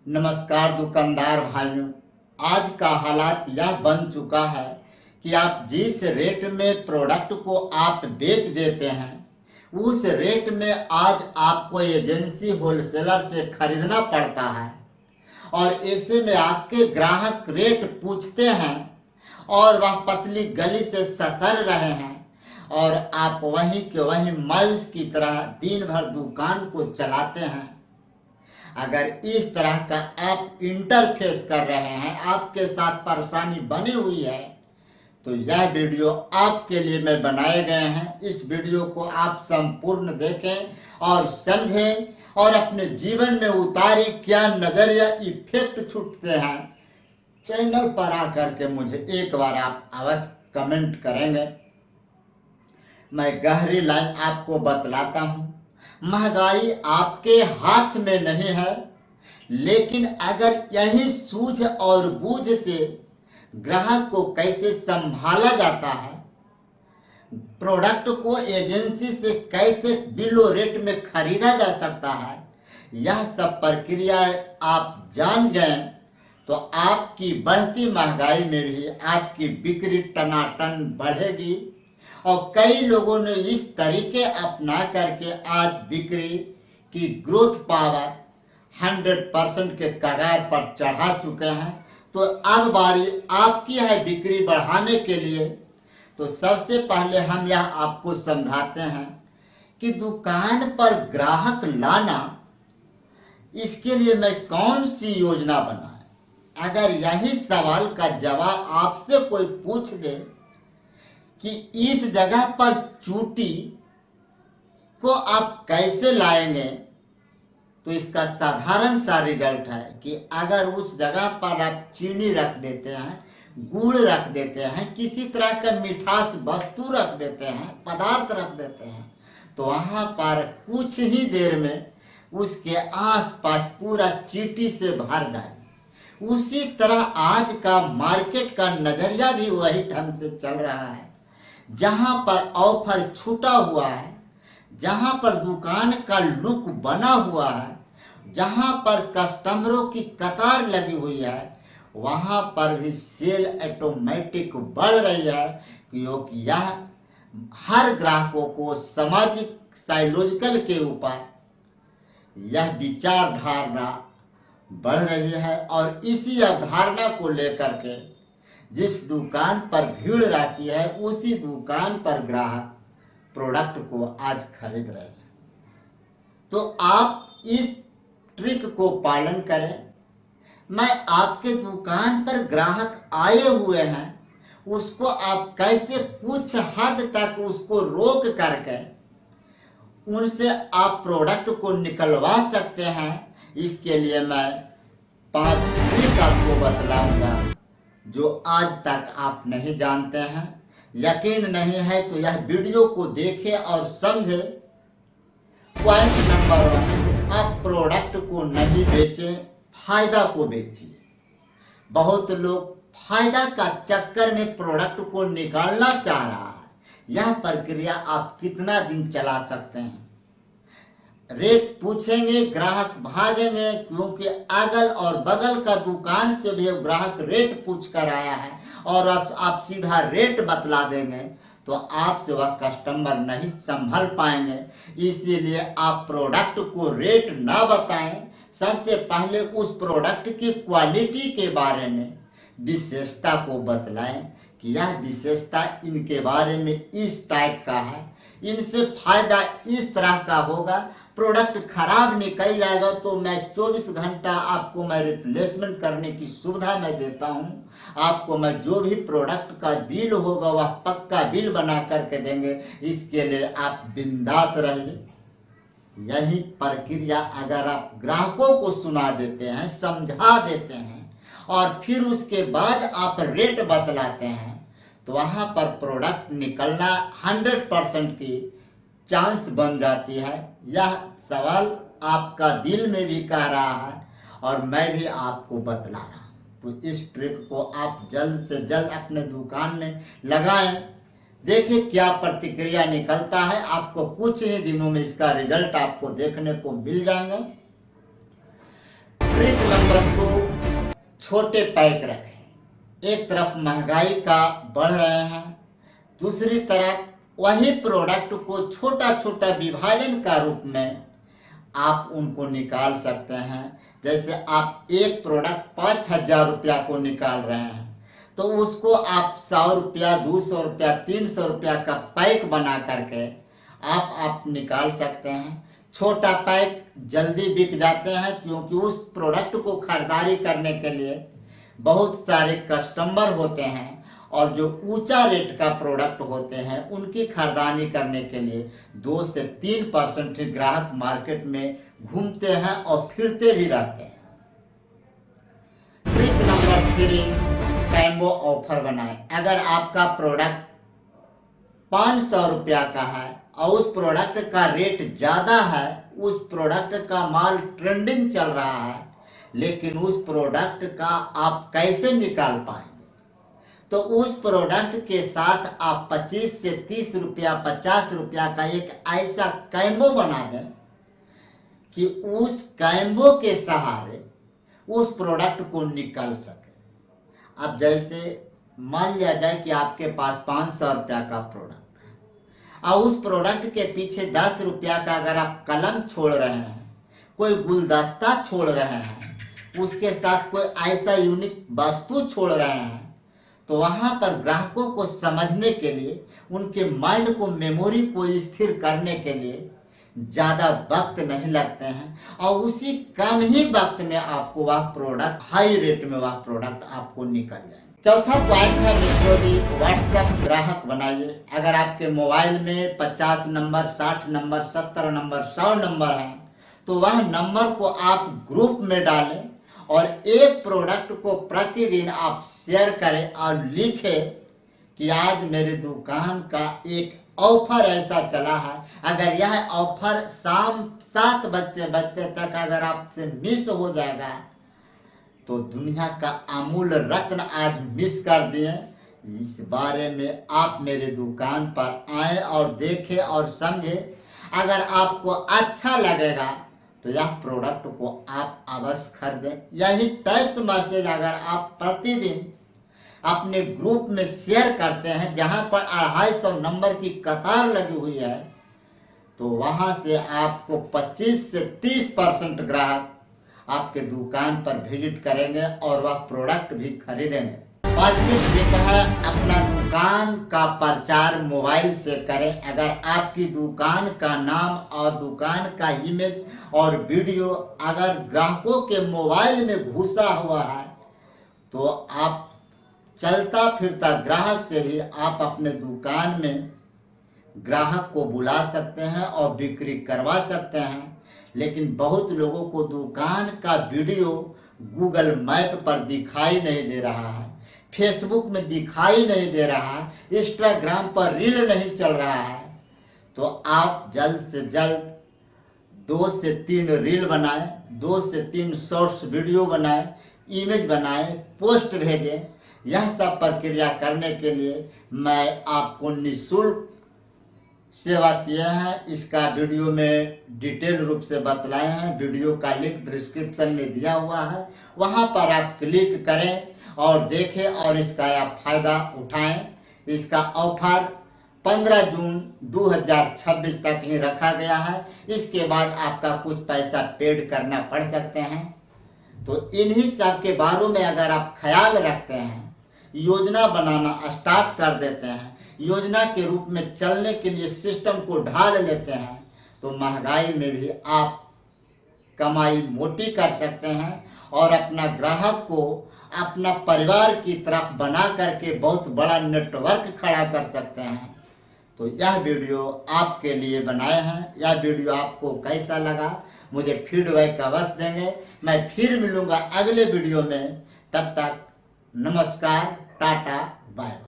नमस्कार दुकानदार भाइयों। आज का हालात यह बन चुका है कि आप जिस रेट में प्रोडक्ट को आप बेच देते हैं उस रेट में आज आपको एजेंसी होलसेलर से खरीदना पड़ता है और ऐसे में आपके ग्राहक रेट पूछते हैं और वह पतली गली से ससर रहे हैं और आप वहीं के वहीं मायूस की तरह दिन भर दुकान को चलाते हैं। अगर इस तरह का आप इंटरफेस कर रहे हैं, आपके साथ परेशानी बनी हुई है, तो यह वीडियो आपके लिए मैं बनाए गए हैं। इस वीडियो को आप संपूर्ण देखें और समझें और अपने जीवन में उतारें। क्या नजरिया इफेक्ट छूटते हैं, चैनल पर आकर के मुझे एक बार आप अवश्य कमेंट करेंगे। मैं गहरी लाइन आपको बतलाता हूं। महंगाई आपके हाथ में नहीं है, लेकिन अगर यही सूझ और बूझ से ग्राहक को कैसे संभाला जाता है, प्रोडक्ट को एजेंसी से कैसे बिलो रेट में खरीदा जा सकता है, यह सब प्रक्रिया आप जान गए तो आपकी बढ़ती महंगाई में भी आपकी बिक्री टनाटन बढ़ेगी। और कई लोगों ने इस तरीके अपना करके आज बिक्री की ग्रोथ पावर 100% के कगार पर चढ़ा चुके हैं। तो अब बारी आपकी है बिक्री बढ़ाने के लिए। तो सबसे पहले हम यह आपको समझाते हैं कि दुकान पर ग्राहक लाना, इसके लिए मैं कौन सी योजना बनाए। अगर यही सवाल का जवाब आपसे कोई पूछ दे कि इस जगह पर चूटी को आप कैसे लाएंगे, तो इसका साधारण सा रिजल्ट है कि अगर उस जगह पर आप चीनी रख देते हैं, गुड़ रख देते हैं, किसी तरह का मिठास वस्तु रख देते हैं, पदार्थ रख देते हैं, तो वहां पर कुछ ही देर में उसके आसपास पूरा चीटी से भर जाए। उसी तरह आज का मार्केट का नजरिया भी वही ढंग से चल रहा है। जहां पर ऑफर छूटा हुआ है, जहां पर दुकान का लुक बना हुआ है, जहां पर कस्टमरों की कतार लगी हुई है, वहां पर भी सेल ऑटोमेटिक बढ़ रही है, क्योंकि यह हर ग्राहकों को सामाजिक साइकोलॉजिकल के ऊपर यह विचारधारा बढ़ रही है। और इसी अवधारणा को लेकर के जिस दुकान पर भीड़ रहती है, उसी दुकान पर ग्राहक प्रोडक्ट को आज खरीद रहे हैं। तो आप इस ट्रिक को पालन करें। मैं आपके दुकान पर ग्राहक आए हुए हैं, उसको आप कैसे कुछ हद तक उसको रोक करके उनसे आप प्रोडक्ट को निकलवा सकते हैं, इसके लिए मैं 5 ट्रिक आपको बतलाऊंगा जो आज तक आप नहीं जानते हैं। यकीन नहीं है तो यह वीडियो को देखें और समझें। पॉइंट नंबर 1, आप प्रोडक्ट को नहीं बेचें, फायदा को बेचिए। बहुत लोग फायदा का चक्कर में प्रोडक्ट को निकालना चाह रहा है। यह प्रक्रिया आप कितना दिन चला सकते हैं। रेट पूछेंगे, ग्राहक भागेंगे, क्योंकि अगल और बगल का दुकान से भी ग्राहक रेट पूछ कर आया है और आप सीधा रेट बतला देंगे तो आपसे वह कस्टमर नहीं संभल पाएंगे। इसीलिए आप प्रोडक्ट को रेट ना बताएं, सबसे पहले उस प्रोडक्ट की क्वालिटी के बारे में विशेषता को बतलाएं कि यह विशेषता इनके बारे में इस टाइप का है, इनसे फायदा इस तरह का होगा। प्रोडक्ट खराब निकल जाएगा तो मैं 24 घंटा आपको मैं रिप्लेसमेंट करने की सुविधा मैं देता हूं। आपको मैं जो भी प्रोडक्ट का बिल होगा वह पक्का बिल बना करके देंगे। इसके लिए आप बिंदास रहिए। यही प्रक्रिया अगर आप ग्राहकों को सुना देते हैं, समझा देते हैं और फिर उसके बाद आप रेट बतलाते हैं, तो वहां पर प्रोडक्ट निकलना 100% की चांस बन जाती है। यह सवाल आपका दिल में भी कह रहा है और मैं भी आपको बतला रहा हूं। तो इस ट्रिक को आप जल्द से जल्द अपने दुकान में लगाएं। देखिए क्या प्रतिक्रिया निकलता है। आपको कुछ ही दिनों में इसका रिजल्ट आपको देखने को मिल जाएगा। ट्रिक नंबर 2, छोटे पैक रखें। एक तरफ महंगाई का बढ़ रहे हैं, दूसरी तरफ वही प्रोडक्ट को छोटा छोटा विभाजन का रूप में आप उनको निकाल सकते हैं। जैसे आप एक प्रोडक्ट 5,000 रुपया को निकाल रहे हैं, तो उसको आप 100 रुपया, 200 रुपया, 300 रुपया का पैक बना करके आप निकाल सकते हैं। छोटा पैक जल्दी बिक जाते हैं, क्योंकि उस प्रोडक्ट को खरीदारी करने के लिए बहुत सारे कस्टमर होते हैं, और जो ऊंचा रेट का प्रोडक्ट होते हैं उनकी खरीदारी करने के लिए 2 से 3% ग्राहक मार्केट में घूमते हैं और फिरते भी रहते हैं। ट्रिक नंबर 3, कैम्बो ऑफर बनाएं। अगर आपका प्रोडक्ट 500 रुपया का है और उस प्रोडक्ट का रेट ज़्यादा है, उस प्रोडक्ट का माल ट्रेंडिंग चल रहा है, लेकिन उस प्रोडक्ट का आप कैसे निकाल पाएंगे? तो उस प्रोडक्ट के साथ आप 25 से 30 रुपया, 50 रुपया का एक ऐसा कैम्बो बना दें कि उस कैम्बो के सहारे उस प्रोडक्ट को निकल सके। अब जैसे मान लिया जाए कि आपके पास 500 रुपया का प्रोडक्ट है और उस प्रोडक्ट के पीछे 10 रुपया का अगर आप कलम छोड़ रहे हैं, कोई गुलदस्ता छोड़ रहे हैं, उसके साथ कोई ऐसा यूनिक वस्तु छोड़ रहे हैं, तो वहां पर ग्राहकों को समझने के लिए, उनके माइंड को, मेमोरी को स्थिर करने के लिए ज़्यादा वक्त नहीं लगते हैं, और उसी कम ही वक्त में आपको वह प्रोडक्ट, हाई रेट में वह प्रोडक्ट आपको निकल जाए। चौथा पॉइंट है मित्रों जी, व्हाट्सएप ग्राहक बनाइए। अगर आपके मोबाइल में 50 नंबर, 60 नंबर, 70 नंबर, 100 नंबर हैं, तो वह नंबर को आप ग्रुप में डालें और एक प्रोडक्ट को प्रतिदिन आप शेयर करें और लिखें कि आज मेरी दुकान का एक ऑफर ऐसा चला है। अगर यह ऑफर शाम 7 बजते तक अगर आपसे मिस हो जाएगा, तो दुनिया का अमूल रत्न आज मिस कर दिए। इस बारे में आप मेरे दुकान पर आए और देखें और समझें। अगर आपको अच्छा लगेगा तो यह प्रोडक्ट को आप अवश्य खरीदें। यही टेक्स्ट मैसेज अगर आप प्रतिदिन अपने ग्रुप में शेयर करते हैं, जहां पर 250 नंबर की कतार लगी हुई है, तो वहां से आपको 25 से 30% ग्राहक आपके दुकान पर विजिट करेंगे और वह प्रोडक्ट भी खरीदेंगे। 5वीं ट्रिक है, अपना दुकान का प्रचार मोबाइल से करें। अगर आपकी दुकान का नाम और दुकान का इमेज और वीडियो अगर ग्राहकों के मोबाइल में घुसा हुआ है, तो आप चलता फिरता ग्राहक से भी आप अपने दुकान में ग्राहक को बुला सकते हैं और बिक्री करवा सकते हैं। लेकिन बहुत लोगों को दुकान का वीडियो गूगल मैप पर दिखाई नहीं दे रहा है, फेसबुक में दिखाई नहीं दे रहा है, इंस्टाग्राम पर रील नहीं चल रहा है। तो आप जल्द से जल्द 2 से 3 रील बनाएं, 2 से 3 शॉर्ट्स वीडियो बनाएं, इमेज बनाएं, पोस्ट भेजें। यह सब प्रक्रिया करने के लिए मैं आपको निःशुल्क सेवा किए हैं। इसका वीडियो में डिटेल रूप से बतलाए हैं। वीडियो का लिंक डिस्क्रिप्शन में दिया हुआ है, वहां पर आप क्लिक करें और देखें और इसका आप फायदा उठाएं। इसका ऑफर 15 जून 2026 तक ही रखा गया है। इसके बाद आपका कुछ पैसा पेड करना पड़ सकते हैं। तो इन्हीं सब के बारे में अगर आप ख्याल रखते हैं, योजना बनाना स्टार्ट कर देते हैं, योजना के रूप में चलने के लिए सिस्टम को ढाल लेते हैं, तो महंगाई में भी आप कमाई मोटी कर सकते हैं और अपना ग्राहक को अपना परिवार की तरफ बना करके बहुत बड़ा नेटवर्क खड़ा कर सकते हैं। तो यह वीडियो आपके लिए बनाए हैं। यह वीडियो आपको कैसा लगा मुझे फीडबैक अवश्य देंगे। मैं फिर मिलूंगा अगले वीडियो में। तब तक नमस्कार, टाटा, बाय।